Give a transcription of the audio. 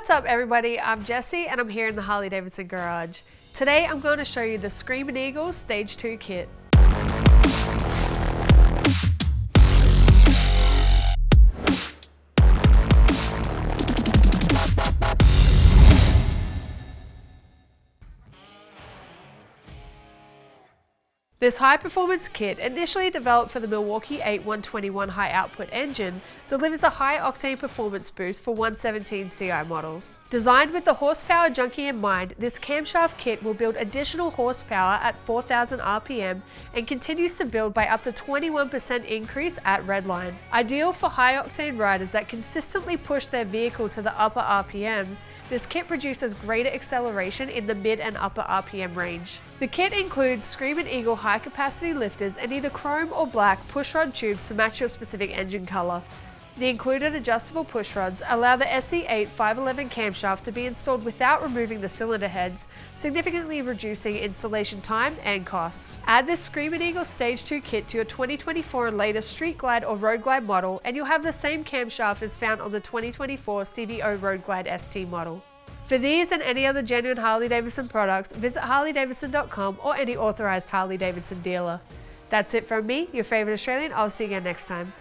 What's up everybody, I'm Jessie and I'm here in the Harley-Davidson garage. Today I'm going to show you the Screamin Eagle Stage 2 kit. This high-performance kit, initially developed for the Milwaukee-Eight 121 high-output engine, delivers a high-octane performance boost for 117 CI models. Designed with the horsepower junkie in mind, this camshaft kit will build additional horsepower at 4,000 RPM and continues to build by up to 21% increase at redline. Ideal for high-octane riders that consistently push their vehicle to the upper RPMs, this kit produces greater acceleration in the mid and upper RPM range. The kit includes Screamin Eagle high-capacity lifters and either chrome or black pushrod tubes to match your specific engine color. The included adjustable pushrods allow the SE8 511 camshaft to be installed without removing the cylinder heads, significantly reducing installation time and cost. Add this Screamin Eagle Stage 2 kit to your 2024 and later Street Glide or Road Glide model and you'll have the same camshaft as found on the 2024 CVO Road Glide ST model. For these and any other genuine Harley-Davidson products, visit harleydavidson.com or any authorized Harley-Davidson dealer. That's it from me, your favorite Australian. I'll see you again next time.